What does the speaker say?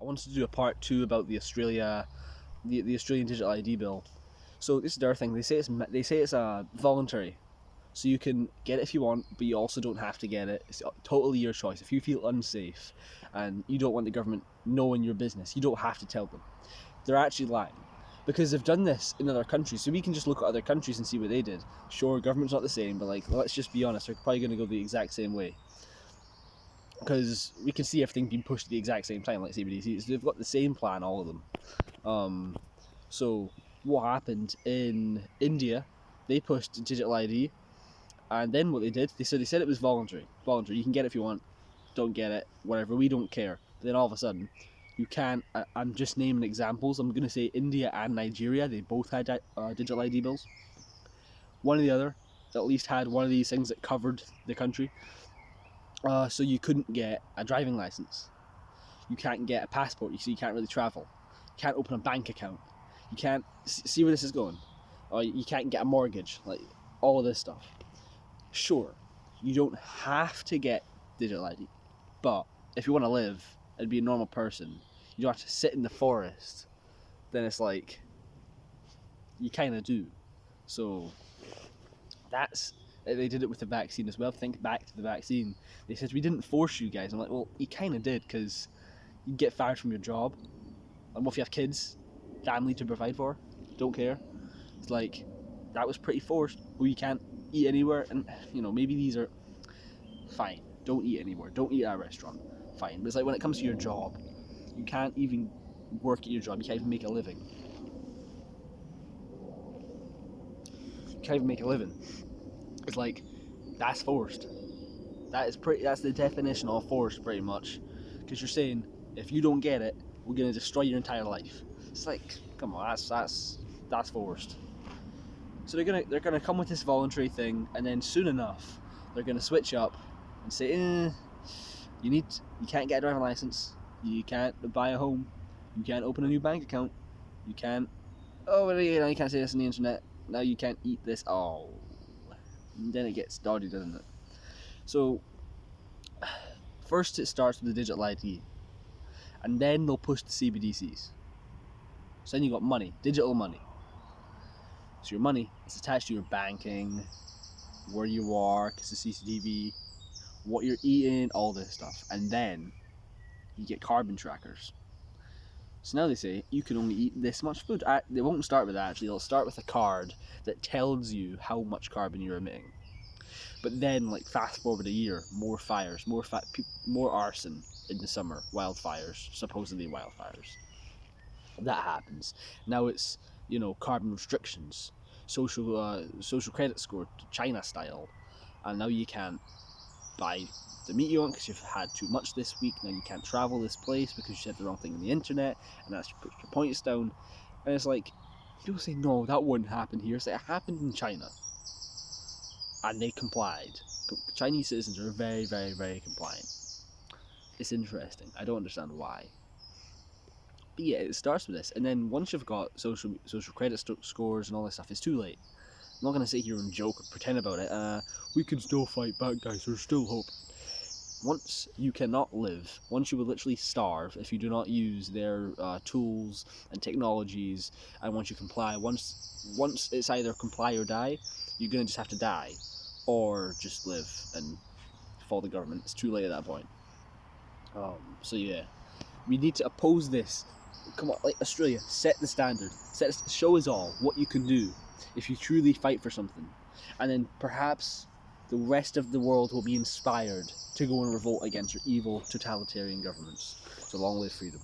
I wanted to do a part 2 about the Australian digital ID bill. So this is their thing. They say it's voluntary, so you can get it if you want, but you also don't have to get it. It's totally your choice. If you feel unsafe and you don't want the government knowing your business, you don't have to tell them. They're actually lying, because they've done this in other countries. So we can just look at other countries and see what they did. Sure, government's not the same, but let's just be honest. They're probably going to go the exact same way, because we can see everything being pushed at the exact same time, like CBDCs. They've got the same plan, all of them. So what happened in India? They pushed digital ID, and then what they did, they said it was voluntary. Voluntary. You can get it if you want. Don't get it. Whatever. We don't care. But then all of a sudden, you can't. I'm just naming examples. I'm gonna say India and Nigeria. They both had digital ID bills. One or the other at least had one of these things that covered the country. So you couldn't get a driving license. You can't get a passport. So you can't really travel. You can't open a bank account. You can't see where this is going. You can't get a mortgage. Like all of this stuff. Sure, you don't have to get digital ID, but if you want to live and be a normal person, you don't have to sit in the forest. Then it's like you kind of do. So they did it with the vaccine as well. Think back to the vaccine. They said we didn't force you guys. I'm like, well, you kind of did, because you get fired from your job, and what if you have kids, family to provide for? Don't care. It's like that was pretty forced. Well, you can't eat anywhere, and maybe these are fine. Don't eat anywhere. Don't eat at a restaurant. Fine. But it's like when it comes to your job, you can't even work at your job. You can't even make a living. You can't even make a living. It's like that's forced. That's the definition of forced, pretty much. Because you're saying if you don't get it, we're gonna destroy your entire life. It's like, come on, that's forced. So they're gonna come with this voluntary thing, and then soon enough, they're gonna switch up and say, you can't get a driving license, you can't buy a home, you can't open a new bank account, you can't. Oh, you can't say this on the internet. Now you can't eat this. Oh, and then it gets dodgy, doesn't it? So first it starts with the digital ID, and then they'll push the CBDCs. So then you got money, digital money. So your money is attached to your banking, where you are, because the CCTV, what you're eating, all this stuff. And then you get carbon trackers. So now they say you can only eat this much food. They won't start with that, actually. They'll start with a card that tells you how much carbon you're emitting. But then, fast forward a year, more fires, more arson in the summer, wildfires, supposedly wildfires. That happens. Now it's carbon restrictions, social credit score, China style, and now you can't buy the meat you want because you've had too much this week. Now you can't travel this place because you said the wrong thing on the internet, and that's puts your points down. And it's like people say, no, that wouldn't happen here. It's like, it happened in China, and they complied. Chinese citizens are very, very, very compliant. It's interesting. I don't understand why. But yeah, it starts with this, and then once you've got social credit scores and all this stuff, it's too late. I'm not going to sit here and joke or pretend about it. We can still fight back, guys. There's still hope. Once you cannot live, once you will literally starve if you do not use their tools and technologies, and once you comply, once it's either comply or die, you're going to just have to die, or just live and follow the government. It's too late at that point. So yeah, we need to oppose this. Come on, Australia, set the standard. Show us all what you can do if you truly fight for something, and then perhaps the rest of the world will be inspired to go and revolt against your evil totalitarian governments. So long live freedom.